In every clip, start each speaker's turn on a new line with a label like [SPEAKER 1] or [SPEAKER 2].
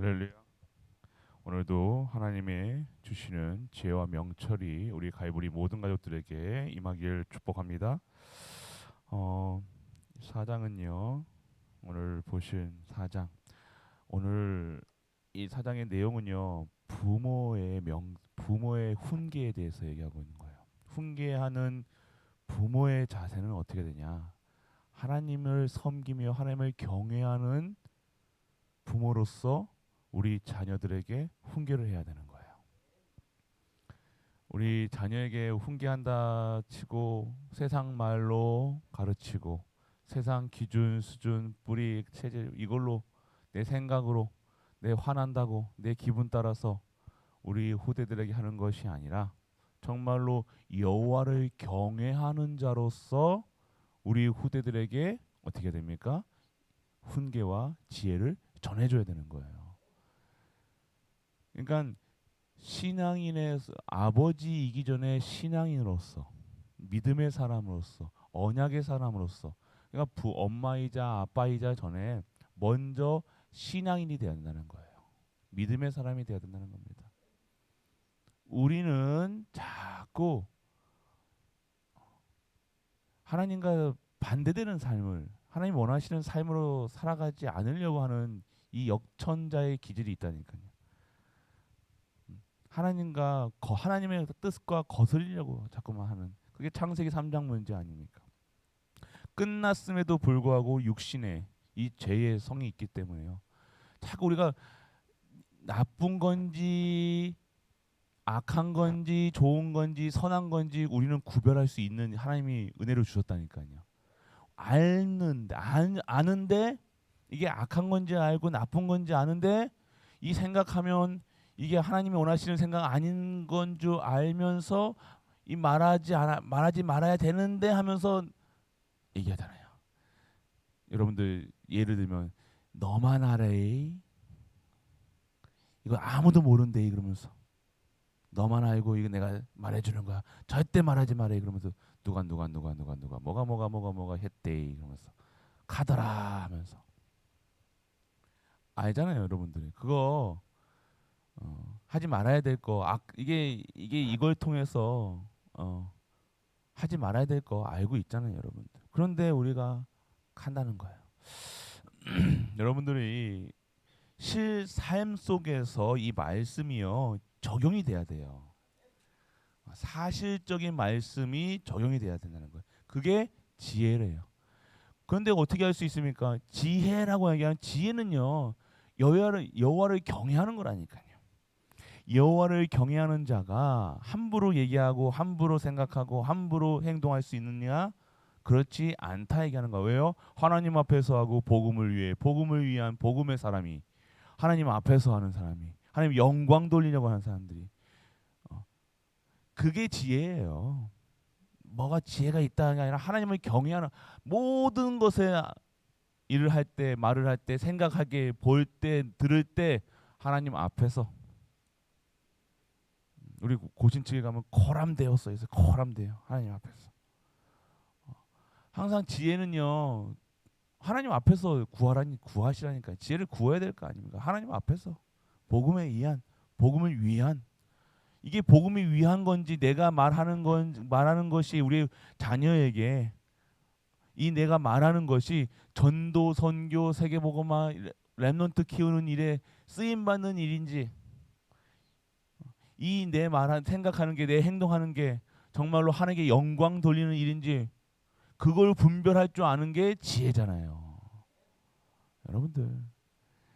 [SPEAKER 1] 할렐루야. 오늘도 하나님의 주시는 지혜와 명철이 우리 가이브리 모든 가족들에게 임하길 축복합니다. 어, 사장은요. 오늘 보신 사장. 오늘 이 사장의 내용은요. 부모의 훈계에 대해서 얘기하고 있는 거예요. 훈계하는 부모의 자세는 어떻게 되냐? 하나님을 섬기며 하나님을 경외하는 부모로서 우리 자녀들에게 훈계를 해야 되는 거예요. 우리 자녀에게 훈계한다 치고 세상 말로 가르치고 세상 기준, 수준, 뿌리, 체질 이걸로 내 생각으로 내 화난다고 내 기분 따라서 우리 후대들에게 하는 것이 아니라 정말로 여호와를 경외하는 자로서 우리 후대들에게 어떻게 됩니까? 훈계와 지혜를 전해줘야 되는 거예요. 그러니까 신앙인의 아버지이기 전에 신앙인으로서 믿음의 사람으로서 언약의 사람으로서 그러니까 엄마이자 아빠이자 전에 먼저 신앙인이 되어야 된다는 거예요. 믿음의 사람이 되어야 된다는 겁니다. 우리는 자꾸 하나님과 반대되는 삶을 하나님 원하시는 삶으로 살아가지 않으려고 하는 이 역천자의 기질이 있다니까요. 하나님의 뜻과 거슬리려고 자꾸만 하는 그게 창세기 3장 문제 아닙니까? 끝났음에도 불구하고 육신에 이 죄의 성이 있기 때문에요. 자꾸 우리가 나쁜 건지 악한 건지 좋은 건지 선한 건지 우리는 구별할 수 있는 하나님이 은혜로 주셨다니까요. 아는데 이게 악한 건지 알고 나쁜 건지 아는데 이 생각하면 이게 하나님이 원하시는 생각 아닌 건 줄 알면서 말하지 말아야 되는데 하면서 얘기하잖아요. 여러분들 예를 들면 너만 알아이 이거 아무도 모른대 그러면서 너만 알고 이거 내가 말해주는 거야. 절대 말하지 말아이 그러면서 누가 뭐가 했대 그러면서 가더라 하면서 알잖아요 여러분들이 그거 하지 말아야 될 거, 이게 이걸 통해서 하지 말아야 될 거 알고 있잖아요, 여러분들. 그런데 우리가 한다는 거예요. 여러분들이 삶 속에서 이 말씀이요 적용이 돼야 돼요. 사실적인 말씀이 적용이 돼야 된다는 거예요. 그게 지혜래요. 그런데 어떻게 할 수 있습니까? 지혜라고 얘기하는 지혜는요 여호와를 경외하는 거라니까요. 여호와를 경외하는 자가 함부로 얘기하고 함부로 생각하고 함부로 행동할 수 있느냐? 그렇지 않다 얘기하는 거예요. 왜요? 하나님 앞에서 하고 복음을 위해 복음을 위한 복음의 사람이 하나님 앞에서 하는 사람이 하나님 영광 돌리려고 하는 사람들이 그게 지혜예요. 뭐가 지혜가 있다가 아니라 하나님을 경외하는 모든 것에 일을 할 때 말을 할 때 생각하게 볼 때 들을 때 하나님 앞에서 우리 고신측에 가면 코람되어 써 있어요. 코람되어 하나님 앞에서. 항상 지혜는요 하나님 앞에서 구하시라니까 지혜를 구해야 될 거 아닙니까? 하나님 앞에서 복음에 의한 복음을 위한 이게 복음이 위한 건지 내가 말하는 것이 우리 자녀에게 이 내가 말하는 것이 전도 선교 세계복음화 렘넌트 키우는 일에 쓰임 받는 일인지 이 내 말한 생각하는 게 내 행동하는 게 정말로 하나님께 영광 돌리는 일인지 그걸 분별할 줄 아는 게 지혜잖아요. 여러분들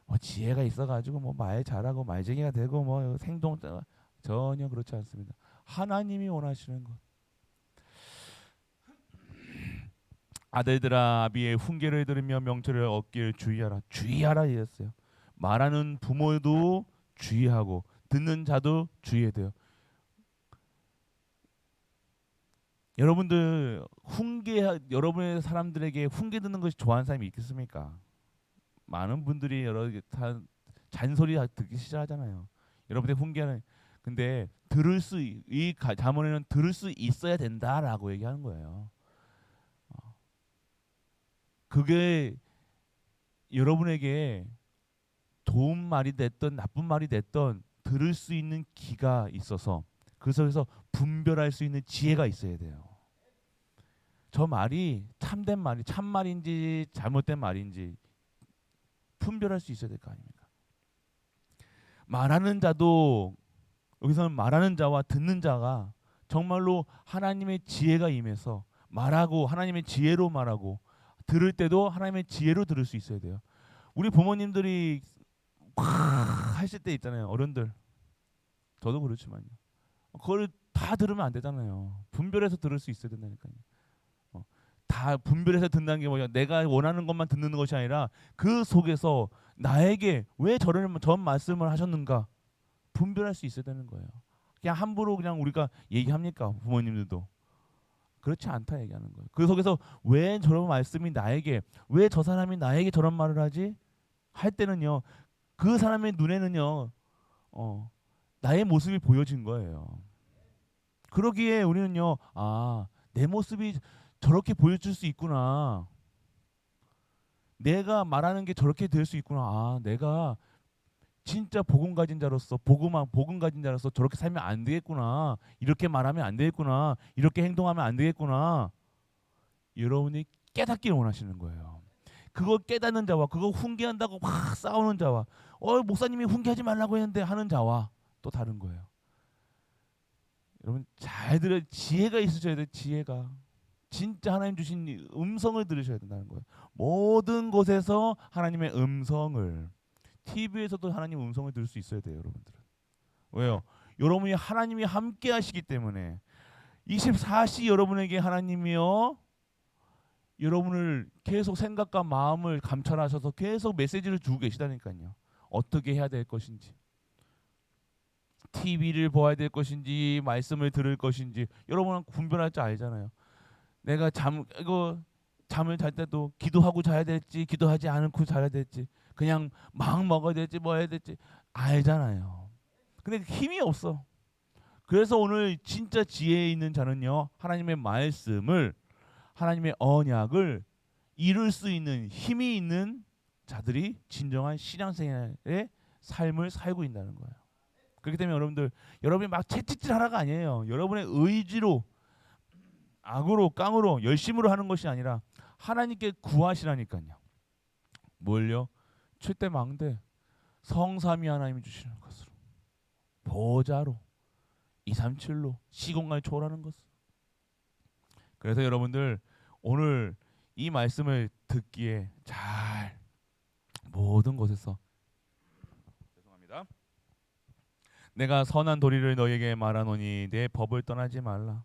[SPEAKER 1] 뭐 지혜가 있어가지고 뭐 말 잘하고 말쟁이가 되고 뭐 행동 전혀 그렇지 않습니다. 하나님이 원하시는 것. 아들들아 아비의 훈계를 들으며 명철을 얻길 주의하라. 주의하라 이랬어요. 말하는 부모도 주의하고 듣는 자도 주의해야 돼요. 여러분들 여러분의 사람들에게 훈계 듣는 것이 좋아하는 사람이 있겠습니까? 많은 분들이 잔소리 듣기 싫어하잖아요. 여러분의 훈계는 근데 자문에는 들을 수 있어야 된다라고 얘기하는 거예요. 그게 여러분에게 좋은 말이 됐던 나쁜 말이 됐던 들을 수 있는 귀가 있어서 그 속에서 분별할 수 있는 지혜가 있어야 돼요. 저 말이 참된 말이 참말인지 잘못된 말인지 분별할 수 있어야 될 거 아닙니까? 말하는 자도 여기서는 말하는 자와 듣는 자가 정말로 하나님의 지혜가 임해서 말하고 하나님의 지혜로 말하고 들을 때도 하나님의 지혜로 들을 수 있어야 돼요. 우리 부모님들이 막 하실 때 있잖아요. 어른들. 저도 그렇지만요. 그걸 다 들으면 안 되잖아요. 분별해서 들을 수 있어야 된다니까요. 다 분별해서 듣는다는 게 뭐냐? 내가 원하는 것만 듣는 것이 아니라 그 속에서 나에게 왜 저런 말씀을 하셨는가 분별할 수 있어야 되는 거예요. 그냥 함부로 그냥 우리가 얘기합니까? 부모님들도 그렇지 않다 얘기하는 거예요. 그 속에서 왜 저런 말씀이 나에게 왜 저 사람이 나에게 저런 말을 하지? 할 때는요. 그 사람의 눈에는요. 나의 모습이 보여진 거예요. 그러기에 우리는요. 내 모습이 저렇게 보여줄 수 있구나. 내가 말하는 게 저렇게 될 수 있구나. 내가 진짜 복음 가진 자로서 복음 가진 자로서 저렇게 살면 안 되겠구나. 이렇게 말하면 안 되겠구나. 이렇게 행동하면 안 되겠구나. 여러분이 깨닫기를 원하시는 거예요. 그거 깨닫는 자와 그거 훈계한다고 막 싸우는 자와 목사님이 훈계하지 말라고 했는데 하는 자와 또 다른 거예요. 여러분 잘 들어 지혜가 있으셔야 돼요. 지혜가. 진짜 하나님 주신 음성을 들으셔야 된다는 거예요. 모든 곳에서 하나님의 음성을 TV에서도 하나님 음성을 들을 수 있어야 돼요, 여러분들은. 왜요? 여러분이 하나님이 함께 하시기 때문에 24시 여러분에게 하나님이요 여러분을 계속 생각과 마음을 감찰하셔서 계속 메시지를 주고 계시다니까요. 어떻게 해야 될 것인지, TV를 보아야 될 것인지, 말씀을 들을 것인지 여러분은 분별할 줄 알잖아요. 내가 잠을 잘 때도 기도하고 자야 될지, 기도하지 않고 자야 될지, 그냥 막 먹어야 될지, 뭐 해야 될지 알잖아요. 근데 힘이 없어. 그래서 오늘 진짜 지혜 있는 자는요, 하나님의 말씀을 하나님의 언약을 이룰 수 있는 힘이 있는 자들이 진정한 신앙생활의 삶을 살고 있다는 거예요. 그렇기 때문에 여러분이 막 채찍질 하라가 아니에요. 여러분의 의지로 악으로 깡으로 열심으로 하는 것이 아니라 하나님께 구하시라니까요. 뭘요? 칠대망대 성삼위 하나님이 주시는 것으로 보좌로 237로 시공간을 초월하는 것으로. 그래서 여러분들 오늘 이 말씀을 듣기에 잘 모든 곳에서 죄송합니다. 내가 선한 도리를 너에게 말하노니 내 법을 떠나지 말라.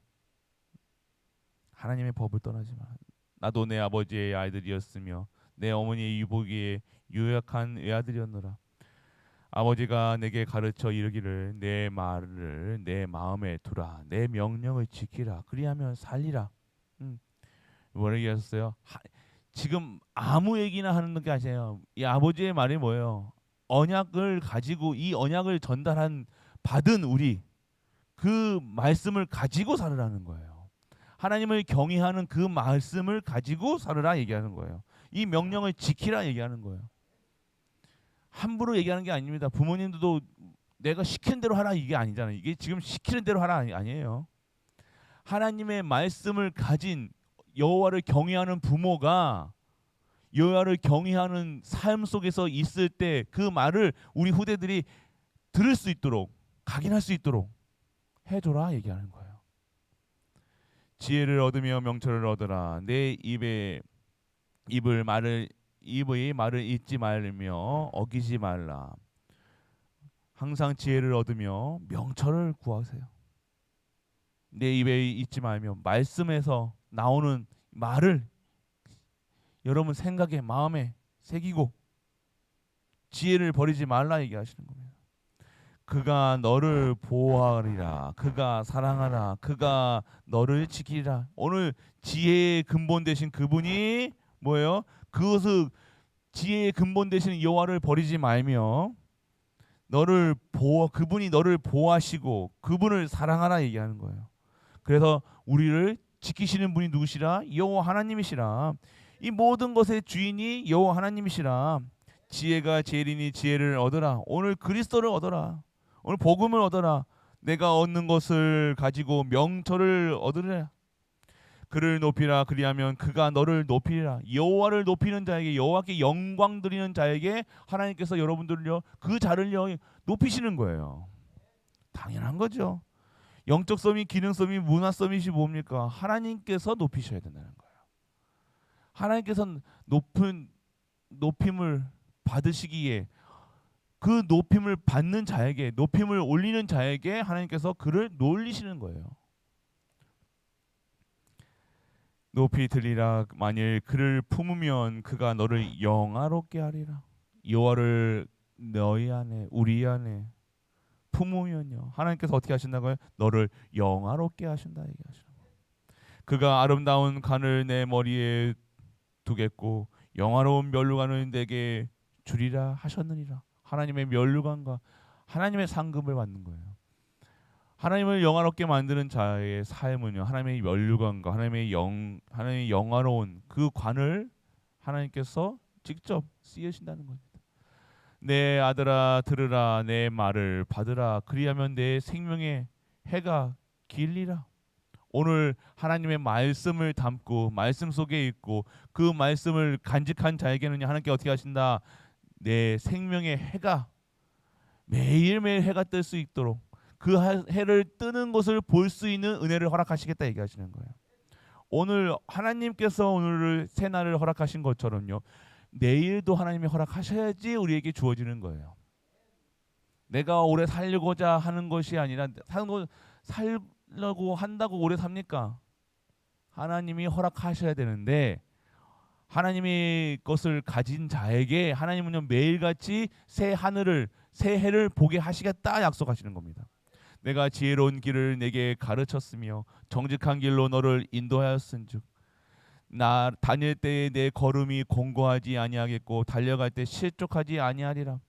[SPEAKER 1] 하나님의 법을 떠나지 마라. 나도 내 아버지의 아이들이었으며 내 어머니의 유복이의 유약한 외아들이었노라. 아버지가 내게 가르쳐 이르기를 내 말을 내 마음에 두라. 내 명령을 지키라. 그리하면 살리라. 뭐라고 얘기하셨어요? 지금 아무 얘기나 하는 게 아니에요. 이 아버지의 말이 뭐예요? 언약을 가지고 이 언약을 받은 우리 그 말씀을 가지고 살으라는 거예요. 하나님을 경외하는 그 말씀을 가지고 살으라 얘기하는 거예요. 이 명령을 지키라 얘기하는 거예요. 함부로 얘기하는 게 아닙니다. 부모님들도 내가 시키는 대로 하라 이게 아니잖아요. 이게 지금 시키는 대로 하라 아니에요. 하나님의 말씀을 가진 여호와를 경외하는 부모가 여호와를 경외하는 삶 속에서 있을 때 그 말을 우리 후대들이 들을 수 있도록 각인할 수 있도록 해줘라 얘기하는 거예요. 지혜를 얻으며 명철을 얻으라. 내 입의 말을 잊지 말며 어기지 말라. 항상 지혜를 얻으며 명철을 구하세요. 내 입에 잊지 말며 말씀에서 나오는 말을 여러분 생각에 마음에 새기고 지혜를 버리지 말라 얘기하시는 겁니다. 그가 너를 보호하리라. 그가 사랑하라. 그가 너를 지키리라. 오늘 지혜의 근본 되신 그분이 뭐예요? 그것을 지혜의 근본 되신 여호와를 버리지 말며 그분이 너를 보호하시고 그분을 사랑하라 얘기하는 거예요. 그래서 우리를 지키시는 분이 누구시라? 여호와 하나님이시라. 이 모든 것의 주인이 여호와 하나님이시라. 지혜가 제일이니 지혜를 얻어라. 오늘 그리스도를 얻어라. 오늘 복음을 얻어라. 내가 얻는 것을 가지고 명철을 얻으라. 그를 높이라. 그리하면 그가 너를 높이리라. 여호와를 높이는 자에게, 여호와께 영광 드리는 자에게 하나님께서 여러분들을요, 그 자를요 높이시는 거예요. 당연한 거죠. 영적 서밋, 기능 서밋, 문화 서밋이 뭡니까? 하나님께서 높이셔야 된다는 거예요. 하나님께서 높은 높임을 받으시기에 그 높임을 받는 자에게, 높임을 올리는 자에게 하나님께서 그를 놀리시는 거예요. 높이 들리라. 만일 그를 품으면 그가 너를 영화롭게 하리라. 여호와를 너희 안에, 우리 안에 품으면요, 하나님께서 어떻게 하신다고요? 너를 영화롭게 하신다 얘기하시는 거예요. 그가 아름다운 간을 내 머리에 두겠고 영화로운 면류관을 내게 주리라 하셨느니라. 하나님의 면류관과 하나님의 상급을 받는 거예요. 하나님을 영화롭게 만드는 자의 삶은요, 하나님의 면류관과 하나님의 영화로운 그 관을 하나님께서 직접 쓰여신다는 겁니다. 내 아들아 들으라. 내 말을 받으라. 그리하면 내 생명의 해가 길리라. 오늘 하나님의 말씀을 담고 말씀 속에 있고 그 말씀을 간직한 자에게는 하나님께 어떻게 하신다? 내 생명의 해가 매일매일 해가 뜰 수 있도록 그 해를 뜨는 것을 볼 수 있는 은혜를 허락하시겠다 얘기하시는 거예요. 오늘 하나님께서 오늘을 새날을 허락하신 것처럼요, 내일도 하나님이 허락하셔야지 우리에게 주어지는 거예요. 내가 오래 살고자 하는 것이 아니라 살려고 한다고 오래 삽니까? 하나님이 허락하셔야 되는데 하나님의 것을 가진 자에게 하나님은요 매일같이 새 하늘을, 새 해를 보게 하시겠다 약속하시는 겁니다. 내가 지혜로운 길을 내게 가르쳤으며 정직한 길로 너를 인도하였은즉 나 다닐 때에 내 걸음이 공고하지 아니하겠고 달려갈 때 실족하지 아니하리라.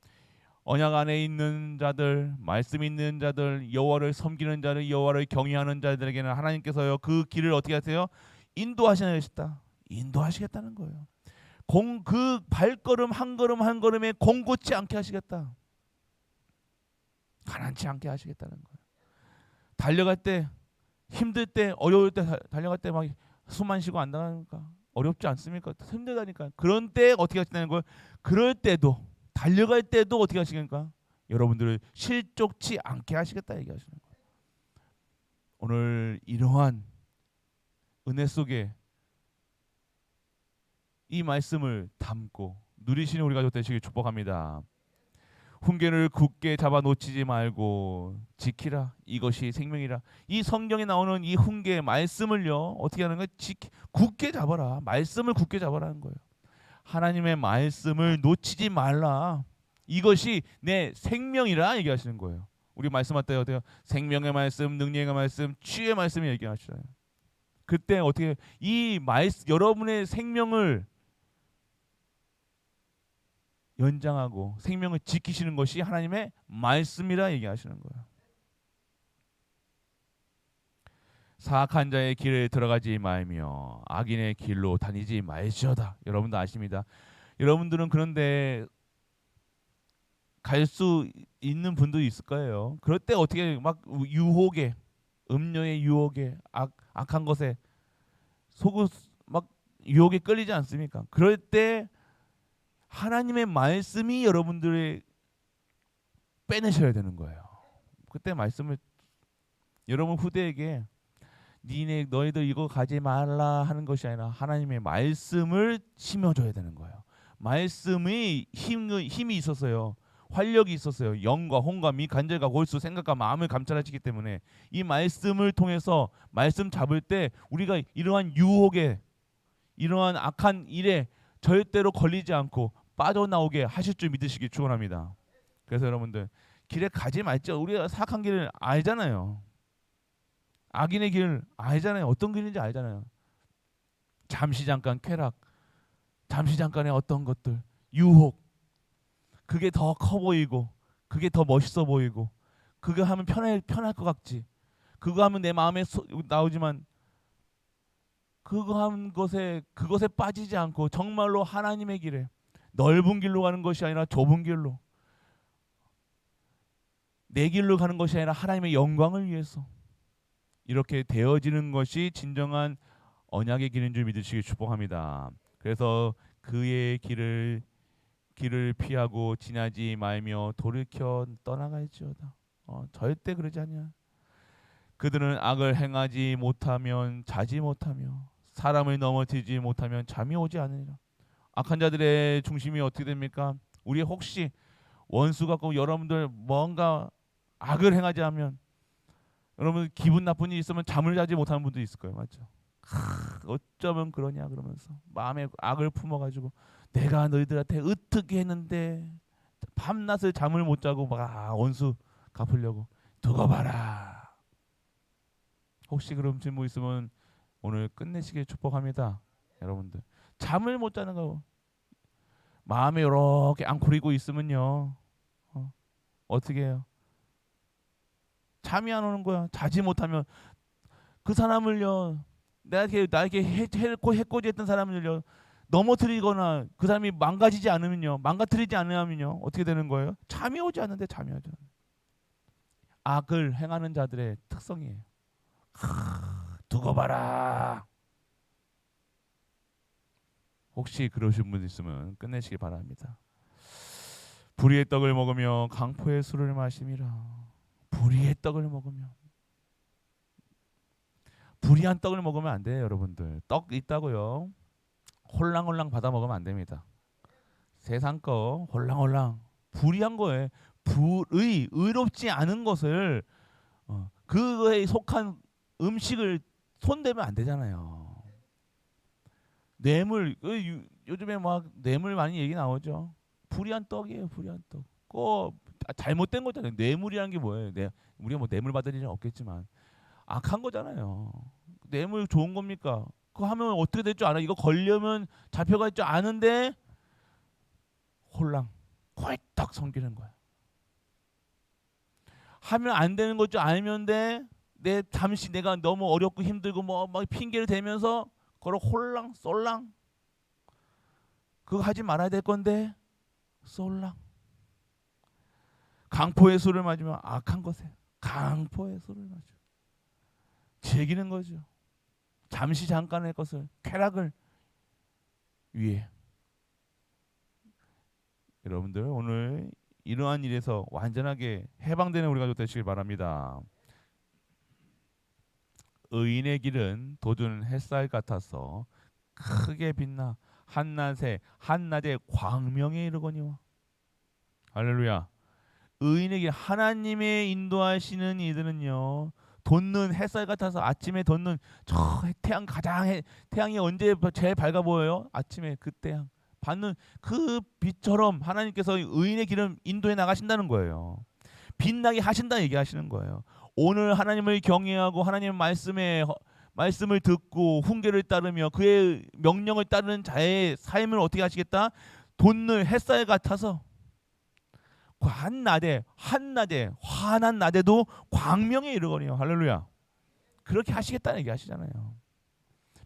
[SPEAKER 1] 언약 안에 있는 자들, 말씀 있는 자들, 여호와를 섬기는 자들, 여호와를 경외하는 자들에게는 하나님께서요 그 길을 어떻게 하세요? 인도하시겠다. 인도하시겠다는 거예요. 그 발걸음 한 걸음 한 걸음에 공고치 않게 하시겠다. 가난치 않게 하시겠다는 거예요. 달려갈 때, 힘들 때, 어려울 때 달려갈 때 막 숨만 쉬고 안 나가니까 어렵지 않습니까? 힘들다니까. 그런 때 어떻게 하시냐는 거예요. 그럴 때도, 달려갈 때도 어떻게 하시겠습니까? 여러분들을 실족치 않게 하시겠다 얘기하시는 거예요. 오늘 이러한 은혜 속에 이 말씀을 담고 누리시는 우리 가족 되시길 축복합니다. 훈계를 굳게 잡아 놓치지 말고 지키라. 이것이 생명이라. 이 성경에 나오는 이 훈계 말씀을요 어떻게 하는 거예요? 굳게 잡아라. 말씀을 굳게 잡아라는 거예요. 하나님의 말씀을 놓치지 말라. 이것이 내 생명이라 얘기하시는 거예요. 우리 말씀할 때 어때요? 생명의 말씀, 능력의 말씀, 치유의 말씀 얘기하시잖아요. 그때 어떻게 이 말씀, 여러분의 생명을 연장하고 생명을 지키시는 것이 하나님의 말씀이라 얘기하시는 거예요. 사악한 자의 길에 들어가지 말며 악인의 길로 다니지 말지어다. 여러분도 아십니다. 여러분들은 그런데 갈 수 있는 분도 있을 거예요. 그럴 때 어떻게 막 유혹에, 음료의 유혹에, 악한 것에 막 유혹에 끌리지 않습니까? 그럴 때 하나님의 말씀이 여러분들의 빼내셔야 되는 거예요. 그때 말씀을 여러분 후대에게 너희들 이거 가지 말라 하는 것이 아니라 하나님의 말씀을 심어줘야 되는 거예요. 말씀이 힘이 있었어요. 활력이 있었어요. 영과 혼과 미 간절과 골수 생각과 마음을 감찰하시기 때문에 이 말씀을 통해서 말씀 잡을 때 우리가 이러한 유혹에, 이러한 악한 일에 절대로 걸리지 않고 빠져나오게 하실 줄 믿으시기 축원합니다. 그래서 여러분들 길에 가지 말죠. 우리가 사악한 길을 알잖아요. 악인의 길을 알잖아요. 어떤 길인지 알잖아요. 잠시 잠깐 쾌락, 잠시 잠깐의 어떤 것들, 유혹, 그게 더 커 보이고 그게 더 멋있어 보이고 그거 하면 편할 것 같지. 그거 하면 내 마음에 나오지만 그것에 빠지지 않고 정말로 하나님의 길에 넓은 길로 가는 것이 아니라 좁은 길로, 내 길로 가는 것이 아니라 하나님의 영광을 위해서 이렇게 되어지는 것이 진정한 언약의 길인 줄 믿으시길 축복합니다. 그래서 그의 길을 피하고 지나지 말며 돌이켜 떠나갈지어다. 절대 그러지 않냐. 그들은 악을 행하지 못하면 자지 못하며 사람을 넘어뜨리지 못하면 잠이 오지 않으리라. 악한 자들의 중심이 어떻게 됩니까? 우리 혹시 원수 갖고 여러분들 뭔가 악을 행하지 않으면 여러분 기분 나쁜 일 있으면 잠을 자지 못하는 분도 있을 거예요. 맞죠? 어쩌면 그러냐 그러면서 마음에 악을 품어가지고 내가 너희들한테 어떻게 했는데 밤낮을 잠을 못 자고 막 원수 갚으려고 두고 봐라. 혹시 그런 질문 있으면 오늘 끝내시길 축복합니다. 여러분들 잠을 못 자는 거 마음에 이렇게 앙코리고 있으면요 어떻게 해요? 잠이 안 오는 거야. 자지 못하면 그 사람을요 나에게 해코지했던 사람을요 넘어뜨리거나 그 사람이 망가뜨리지 않으면요 어떻게 되는 거예요? 잠이 오지 않는데 잠이 오죠. 악을 행하는 자들의 특성이에요. 두고 봐라. 혹시 그러신 분 있으면 끝내시기 바랍니다. 불의의 떡을 먹으며 강포의 술을 마심이라. 불의의 떡을 먹으면 불의한 떡을 먹으면 안 돼요, 여러분들. 떡 있다고요. 홀랑홀랑 받아 먹으면 안 됩니다. 세상 거 홀랑홀랑 불의한 거에 의롭지 않은 것을 그거에 속한 음식을 손대면 안 되잖아요. 뇌물 요즘에 막 뇌물 많이 얘기 나오죠. 불의한 떡이에요, 불의한 떡. 꼭 잘못된 거잖아요. 뇌물이라는 게 뭐예요? 우리가 뭐 뇌물 받을 일은 없겠지만 악한 거잖아요. 뇌물 좋은 겁니까? 그거 하면 어떻게 될 줄 알아? 이거 걸려면 잡혀갈 줄 아는데 홀랑 꼴딱 섬기는 거야. 하면 안 되는 것 줄 알면 돼. 잠시 내가 너무 어렵고 힘들고 뭐 막 핑계를 대면서 그걸 홀랑 쏠랑 그거 하지 말아야 될 건데 쏠랑 강포의 술을 마시면 악한 것에 강포의 술을 마셔 즐기는 거죠. 잠시 잠깐의 것을 쾌락을 위해. 여러분들 오늘 이러한 일에서 완전하게 해방되는 우리가 되시길 바랍니다. 의인의 길은 돋은 햇살 같아서 크게 빛나 한낮에 광명에 이르거니와. 할렐루야. 의인의 길 하나님의 인도하시는 이들은요 돋는 햇살 같아서 아침에 돋는 저 태양이 언제 제일 밝아 보여요? 아침에 그 태양 받는 그 빛처럼 하나님께서 의인의 길을 인도해 나가신다는 거예요. 빛나게 하신다 얘기하시는 거예요. 오늘 하나님을 경외하고 하나님의 말씀을 듣고 훈계를 따르며 그의 명령을 따르는 자의 삶을 어떻게 하시겠다? 돋는 햇살 같아서 한낮에 환한 낮에도 광명에 이르거니와. 할렐루야. 그렇게 하시겠다는 얘기 하시잖아요.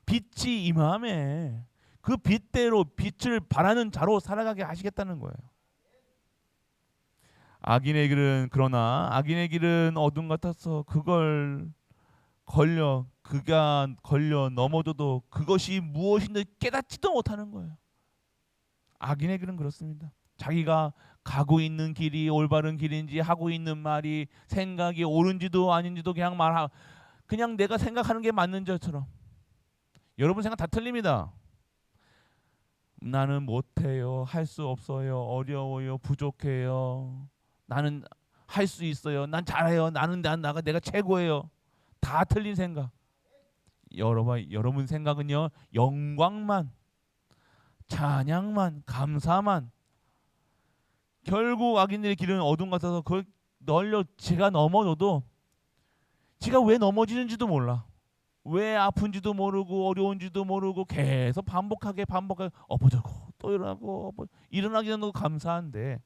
[SPEAKER 1] 빛이 임함에 그 빛대로 빛을 발하는 자로 살아가게 하시겠다는 거예요. 악인의 길은 어둠 같아서 그가 걸려 넘어져도 그것이 무엇인지 깨닫지도 못하는 거예요. 악인의 길은 그렇습니다. 자기가 가고 있는 길이 올바른 길인지 하고 있는 말이 생각이 옳은지도 아닌지도 그냥 내가 생각하는 게 맞는 것처럼. 여러분 생각 다 틀립니다. 나는 못해요. 할 수 없어요. 어려워요. 부족해요. 나는 할 수 있어요. 난 잘해요. 내가 최고예요. 다 틀린 생각. 여러분 생각은요. 영광만, 찬양만, 감사만. 결국 악인들의 길은 어둠 같아서 제가 넘어져도 제가 왜 넘어지는지도 몰라. 왜 아픈지도 모르고 어려운지도 모르고 계속 반복하게 엎어지고 또 일어나고 일어나기 전에도 감사한데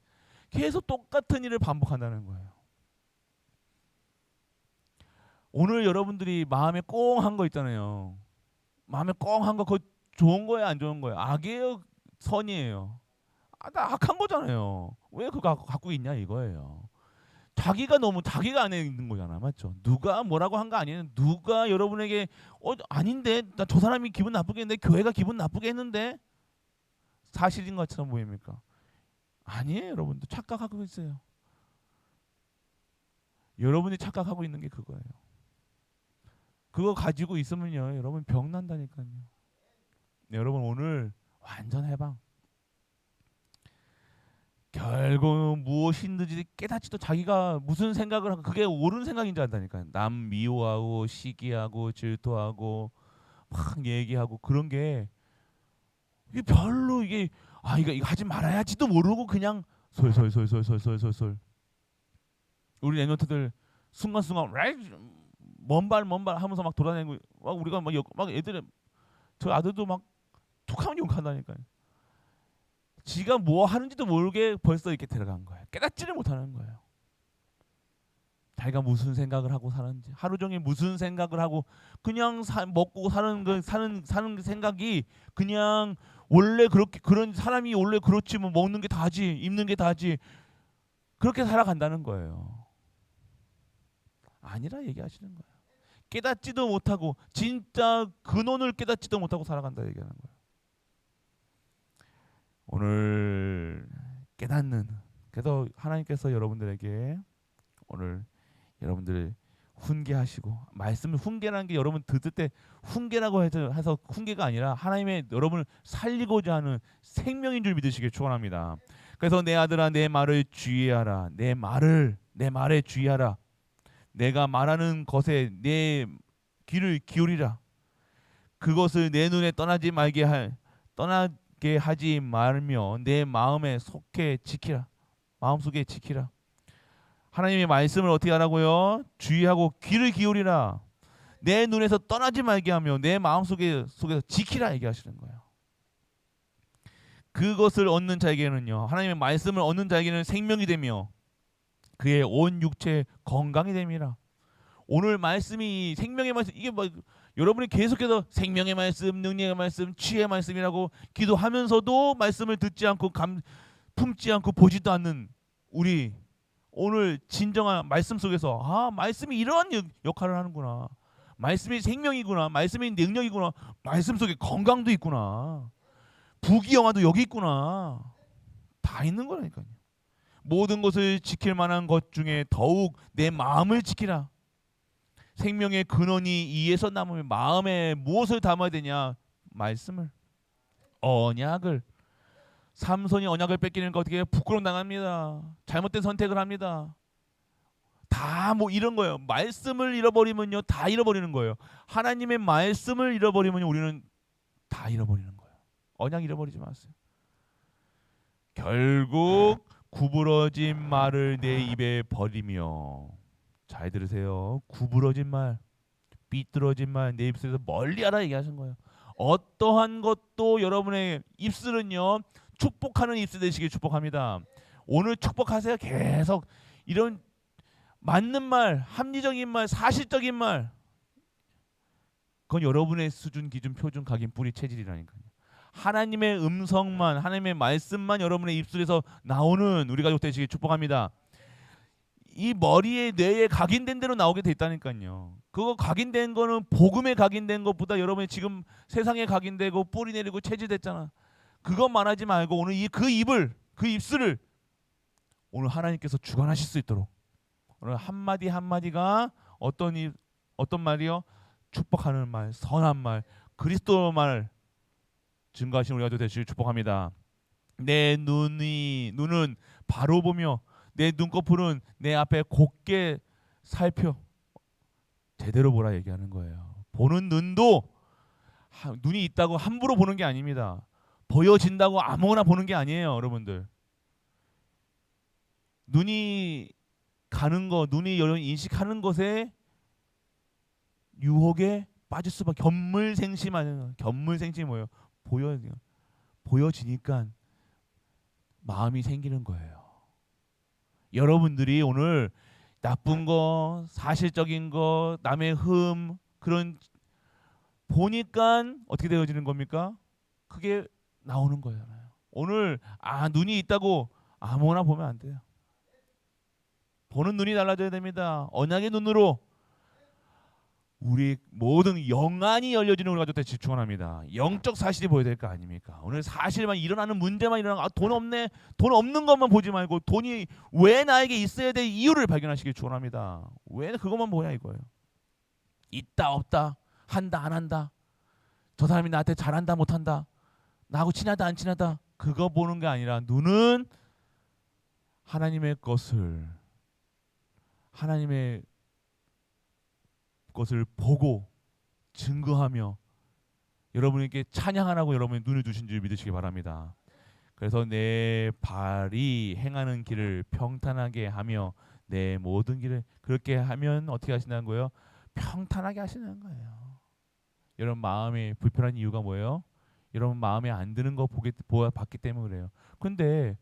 [SPEAKER 1] 계속 똑같은 일을 반복한다는 거예요. 오늘 여러분들이 마음에 꽁한 거 있잖아요. 마음에 꽁한 거 그거 좋은 거예요, 안 좋은 거예요? 악이에요, 선이에요? 나 악한 거잖아요. 왜 그거 갖고 있냐 이거예요. 자기가 안에 있는 거잖아, 맞죠? 누가 뭐라고 한 거 아니에요. 누가 여러분에게 아닌데 나 저 사람이 기분 나쁘게 했는데 교회가 기분 나쁘게 했는데 사실인 것처럼 보입니까? 아니에요, 여러분들 착각하고 있어요. 여러분이 착각하고 있는 게 그거예요. 그거 가지고 있으면요, 여러분 병 난다니까요. 네, 여러분 오늘 완전 해방. 결국 무엇이든지 깨닫지도 자기가 무슨 생각을 하고 그게 옳은 생각인 줄 안다니까요. 남 미워하고 시기하고 질투하고 막 얘기하고 그런 게 이게 별로 이게 이거 하지 말아야지도 모르고 그냥 솔솔솔솔솔솔솔 우리 랩런트들 순간순간 먼발 하면서 막 돌아다니고 막 우리가 막 애들 저 아들도 막 툭하면 욕한다니까요. 지가 뭐 하는지도 모르게 벌써 이렇게 들어간 거예요. 깨닫지를 못하는 거예요. 자기가 무슨 생각을 하고 사는지 하루 종일 무슨 생각을 하고 그냥 먹고 사는 생각이 그냥 원래 그렇게 그런 사람이 원래 그렇지 뭐 먹는 게 다지 입는 게 다지 그렇게 살아간다는 거예요. 아니라 얘기하시는 거예요. 깨닫지도 못하고 진짜 근원을 깨닫지도 못하고 살아간다 얘기하는 거예요. 오늘 깨닫는 그래서 하나님께서 여러분들에게 오늘 여러분들 훈계하시고 말씀을 훈계라는 게 여러분 듣을 때 훈계라고 해서 훈계가 아니라 하나님의 여러분을 살리고자 하는 생명인 줄 믿으시길 축원합니다. 그래서 내 아들아 내 말을 주의하라. 내 말에 주의하라. 내가 말하는 것에 내 귀를 기울이라. 그것을 내 눈에 떠나게 하지 말며 내 마음에 속해 지키라. 마음속에 지키라. 하나님의 말씀을 어떻게 하라고요? 주의하고 귀를 기울이라. 내 눈에서 떠나지 말게 하며 내 마음속에서 지키라 얘기하시는 거예요. 그것을 얻는 자에게는요. 하나님의 말씀을 얻는 자에게는 생명이 되며 그의 온 육체 건강이 됨이라. 오늘 말씀이 생명의 말씀 이게 뭐 여러분이 계속해서 생명의 말씀, 능력의 말씀, 치유의 말씀이라고 기도하면서도 말씀을 듣지 않고 품지 않고 보지도 않는 우리 오늘 진정한 말씀 속에서 말씀이 이러한 역할을 하는구나. 말씀이 생명이구나. 말씀이 능력이구나. 말씀 속에 건강도 있구나. 부귀영화도 여기 있구나. 다 있는 거라니까요. 모든 것을 지킬 만한 것 중에 더욱 내 마음을 지키라. 생명의 근원이 이에서 남으면 마음에 무엇을 담아야 되냐? 말씀을. 언약을. 삼손이 언약을 뺏기니까 어떻게 해요? 부끄러움 당합니다. 잘못된 선택을 합니다. 다 뭐 이런 거예요. 말씀을 잃어버리면요 다 잃어버리는 거예요. 하나님의 말씀을 잃어버리면 우리는 다 잃어버리는 거예요. 언약 잃어버리지 마세요. 결국 구부러진 말을 내 입에 버리며 잘 들으세요. 구부러진 말, 삐뚤어진 말 내 입술에서 멀리하라 얘기하신 거예요. 어떠한 것도 여러분의 입술은요 축복하는 입술 되시길 축복합니다. 오늘 축복하세요. 계속 이런 맞는 말, 합리적인 말, 사실적인 말 그건 여러분의 수준, 기준, 표준, 각인, 뿌리, 체질이라니까요. 하나님의 음성만, 하나님의 말씀만 여러분의 입술에서 나오는 우리 가족 되시길 축복합니다. 이 머리에 뇌에 각인된 대로 나오게 돼 있다니까요. 그거 각인된 거는 복음에 각인된 것보다 여러분이 지금 세상에 각인되고 뿌리 내리고 체질됐잖아. 그것만 하지 말고 오늘 그 입술을 오늘 하나님께서 주관하실 수 있도록 오늘 한마디 한마디가 어떤 말이요? 축복하는 말, 선한 말, 그리스도 말 증거하시는 우리 가족 되시길 축복합니다. 내 눈은 바로 보며 내 눈꺼풀은 내 앞에 곧게 살펴 제대로 보라 얘기하는 거예요. 보는 눈도 눈이 있다고 함부로 보는 게 아닙니다. 보여진다고 아무거나 보는 게 아니에요, 여러분들. 눈이 가는 거, 눈이 여러분 인식하는 것에 유혹에 빠질 수밖에. 견물생심하는 견물생심이 뭐예요? 보여지니까 마음이 생기는 거예요. 여러분들이 오늘 나쁜 거, 사실적인 거, 남의 그런 보니까 어떻게 되어지는 겁니까? 그게 나오는 거잖아요. 오늘 눈이 있다고 아무거나 보면 안 돼요. 보는 눈이 달라져야 됩니다. 언약의 눈으로 우리 모든 영안이 열려지는 우리 가족들 집중합니다. 영적 사실이 보여야 될 거 아닙니까? 오늘 사실만 일어나는 문제만 일어나고 돈 없네, 돈 없는 것만 보지 말고 돈이 왜 나에게 있어야 될 이유를 발견하시길 축원합니다. 왜 그것만 보냐 이거예요. 있다 없다, 한다 안 한다, 저 사람이 나한테 잘한다 못한다, 나하고 친하다 안 친하다, 그거 보는 게 아니라 눈은 하나님의 것을 보고 증거하며 여러분에게 찬양하라고 여러분이 눈을 주신 줄 믿으시기 바랍니다. 그래서 내 발이 행하는 길을 평탄하게 하며 내 모든 길을 그렇게 하면 어떻게 하신다는 거예요? 평탄하게 하시는 거예요. 여러분 마음이 불편한 이유가 뭐예요? 여러분 마음에 안 드는 거 봤기 때문에 그래요. 근데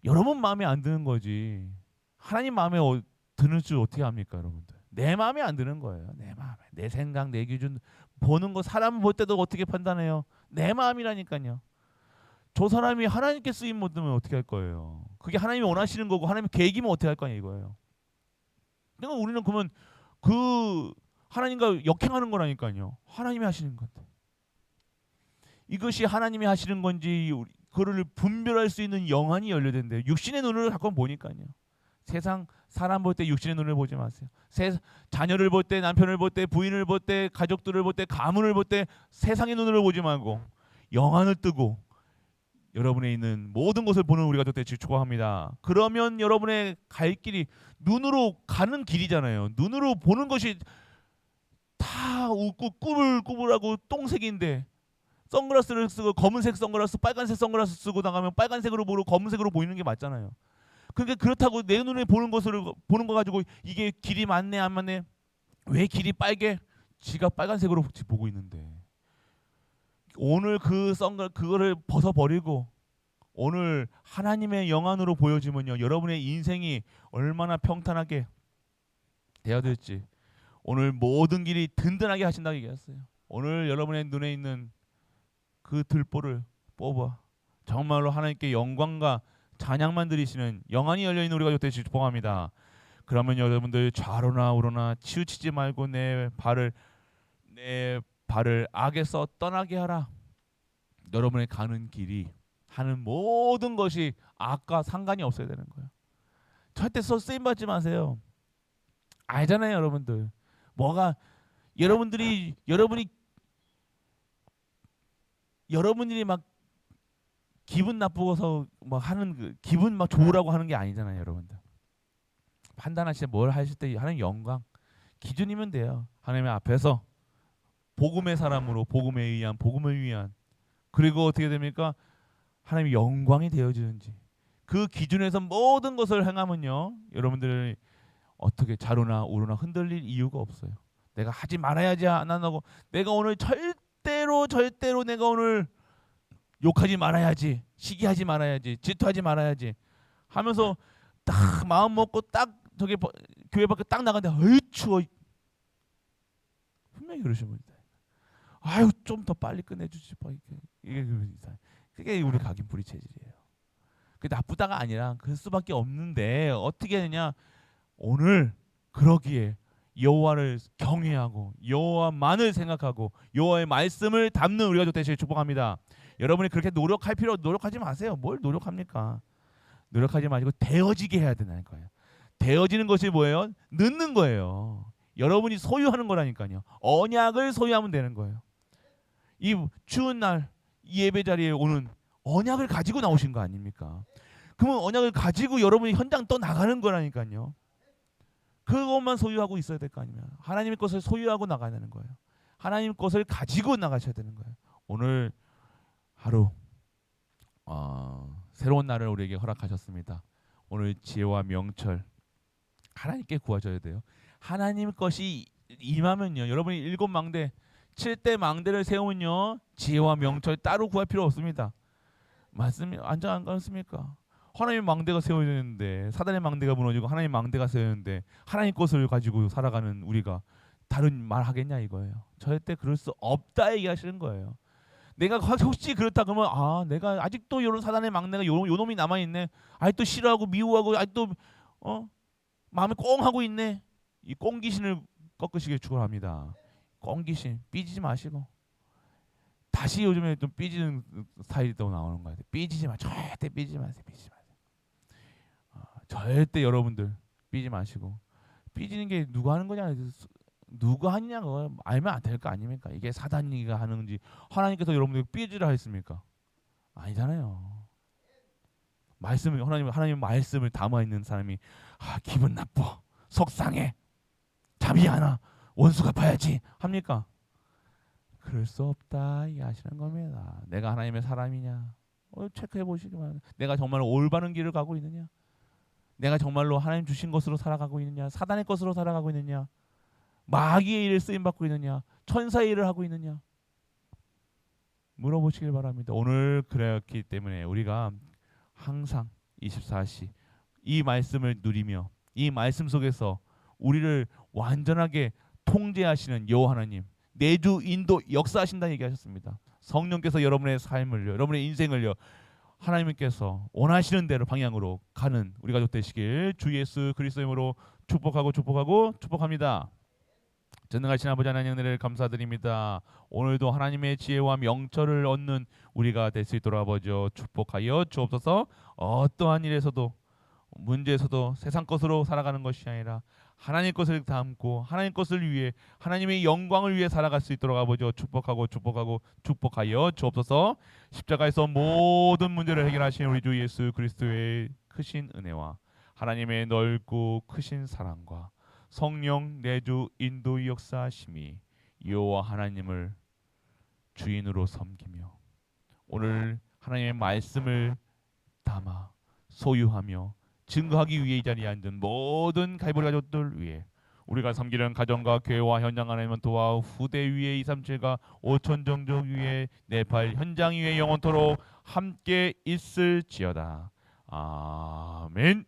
[SPEAKER 1] 여러분 마음에 안 드는 거지 하나님 마음에 드는 줄 어떻게 합니까, 여러분들? 내 마음에 안 드는 거예요. 내 마음에, 내 생각, 내 기준 보는 거 사람 볼 때도 어떻게 판단해요? 내 마음이라니까요. 저 사람이 하나님께 쓰임 못 들면 어떻게 할 거예요? 그게 하나님이 원하시는 거고 하나님의 계획이면 어떻게 할 거냐 이거예요. 그러니까 우리는 그러면 그 하나님과 역행하는 거라니까요. 하나님이 하시는 건데 이것이 하나님이 하시는 건지 그거를 분별할 수 있는 영안이 열려야 되는데 육신의 눈으로 자꾸 보니까요. 세상 사람 볼 때 육신의 눈을 보지 마세요. 자녀를 볼 때, 남편을 볼 때, 부인을 볼 때, 가족들을 볼 때, 가문을 볼 때 세상의 눈으로 보지 말고 영안을 뜨고 여러분에 있는 모든 것을 보는 우리 가족들 축복합니다. 그러면 여러분의 갈 길이 눈으로 가는 길이잖아요. 눈으로 보는 것이 다 웃고 꾸불꾸불하고 똥색인데 선글라스를 쓰고 검은색 선글라스, 빨간색 선글라스 쓰고 나가면 빨간색으로 보고 검은색으로 보이는 게 맞잖아요. 그러니까 그렇다고 내 눈에 보는 거 가지고 이게 길이 맞네 안 맞네, 왜 길이 빨개? 지가 빨간색으로 보고 있는데 오늘 그거를 벗어버리고 오늘 하나님의 영안으로 보여지면요 여러분의 인생이 얼마나 평탄하게 되어야 될지 오늘 모든 길이 든든하게 하신다고 얘기했어요. 오늘 여러분의 눈에 있는 그 들보를 뽑아 정말로 하나님께 영광과 찬양만 드리시는 영안이 열려있는 우리 가족 되시길 축복합니다. 그러면 여러분들 좌로나 우로나 치우치지 말고 내 발을 악에서 떠나게 하라. 여러분의 가는 길이 하는 모든 것이 악과 상관이 없어야 되는 거예요. 절대 쓰임 받지 마세요. 알잖아요, 여러분들. 뭐가 여러분이 막 기분 나쁘고서 막 하는 기분 막 좋으라고 하는 게 아니잖아요, 여러분들. 판단하실 때 뭘 하실 때 하나님 영광 기준이면 돼요. 하나님의 앞에서 복음의 사람으로 복음을 위한 그리고 어떻게 됩니까? 하나님의 영광이 되어지는지 그 기준에서 모든 것을 행하면요 여러분들 어떻게 좌로나 우로나 흔들릴 이유가 없어요. 내가 하지 말아야지 안 하고 내가 오늘 절대로 내가 오늘 욕하지 말아야지, 시기하지 말아야지, 질투하지 말아야지 하면서 딱 마음 먹고 딱 저기 교회 밖에 딱 나가는데 어이 추워 분명히 그러시는 분이다. 아유 좀 더 빨리 끝내주지 이게 그게 우리 각인뿌리 체질이에요. 그 나쁘다가 아니라 그 수밖에 없는데 어떻게 되냐 오늘 그러기에 여호와를 경외하고 여호와만을 생각하고 여호와의 말씀을 담는 우리 가족 되시길 축복합니다. 여러분이 그렇게 노력하지 마세요. 뭘 노력합니까? 노력하지 마시고 되어지게 해야 되는 거예요. 되어지는 것이 뭐예요? 넣는 거예요. 여러분이 소유하는 거라니까요. 언약을 소유하면 되는 거예요. 이 추운 날 이 예배 자리에 오는 언약을 가지고 나오신 거 아닙니까? 그러면 언약을 가지고 여러분이 현장 또 나가는 거라니까요. 그것만 소유하고 있어야 될 거 아니면 하나님의 것을 소유하고 나가야 되는 거예요. 하나님 것을 가지고 나가셔야 되는 거예요. 오늘 하루 새로운 날을 우리에게 허락하셨습니다. 오늘 지혜와 명철 하나님께 구하셔야 돼요. 하나님 것이 임하면요 여러분이 7망대 7대 망대를 세우면요 지혜와 명철 따로 구할 필요 없습니다. 맞습니까? 안전 안 그렇습니까? 하나님 망대가 세워야 되는데 사단의 망대가 무너지고 하나님 망대가 세우는데 하나님 것을 가지고 살아가는 우리가 다른 말 하겠냐 이거예요. 절대 그럴 수 없다 얘기하시는 거예요. 내가 혹시 그렇다 그러면 아 내가 아직도 이런 사단의 막내가 요 놈이 남아 있네. 아직도 싫어하고 미워하고 아직도 마음에 꽁 하고 있네. 이 꽁귀신을 꺾으시길 축원합니다. 꽁귀신 삐지지 마시고 다시 요즘에 좀 삐지는 스타일이 또 나오는 거 같아요. 삐지지 마. 절대 삐지지 마세요. 삐지지 마세요. 절대 여러분들 삐지 마시고 삐지는 게 누가 하는 거냐? 누가 하느냐 거 알면 안 될 거 아닙니까? 이게 사단이가 하는지 하나님께서 여러분들 삐지라 했습니까? 아니잖아요. 말씀을 하나님 말씀을 담아 있는 사람이 기분 나빠, 속상해, 잠이 안 와, 원수 갚아야지 합니까? 그럴 수 없다 이 하시는 겁니다. 내가 하나님의 사람이냐? 체크해 보시기 바랍니다. 내가 정말 올바른 길을 가고 있느냐? 내가 정말로 하나님 주신 것으로 살아가고 있느냐? 사단의 것으로 살아가고 있느냐? 마귀의 일을 쓰임 받고 있느냐? 천사의 일을 하고 있느냐? 물어보시길 바랍니다. 오늘 그랬기 때문에 우리가 항상 24시 이 말씀을 누리며 이 말씀 속에서 우리를 완전하게 통제하시는 여호와 하나님 내주 인도 역사하신다는 얘기하셨습니다. 성령께서 여러분의 삶을요, 여러분의 인생을요, 하나님께서 원하시는 대로 방향으로 가는 우리 가족 되시길 주 예수 그리스도의 이름으로 축복하고 축복합니다. 전능하신 아버지 하나님 은혜를 감사드립니다. 오늘도 하나님의 지혜와 명철을 얻는 우리가 될 수 있도록 아버지 축복하여 주옵소서. 어떠한 일에서도 문제에서도 세상 것으로 살아가는 것이 아니라 하나님 것을 담고 하나님 것을 위해 하나님의 영광을 위해 살아갈 수 있도록 아버지 축복하여 주옵소서. 십자가에서 모든 문제를 해결하신 우리 주 예수 그리스도의 크신 은혜와 하나님의 넓고 크신 사랑과 성령 내주 인도 역사하심이 여호와 하나님을 주인으로 섬기며 오늘 하나님의 말씀을 담아 소유하며 증거하기 위해 이 자리에 앉은 모든 가이보리 가족들 위해 우리가 섬기는 가정과 교회와 현장 하나님은 도와 후대 위에 237과 5천 종족 위에 네팔 현장 위에 영원토록 함께 있을지어다. 아멘.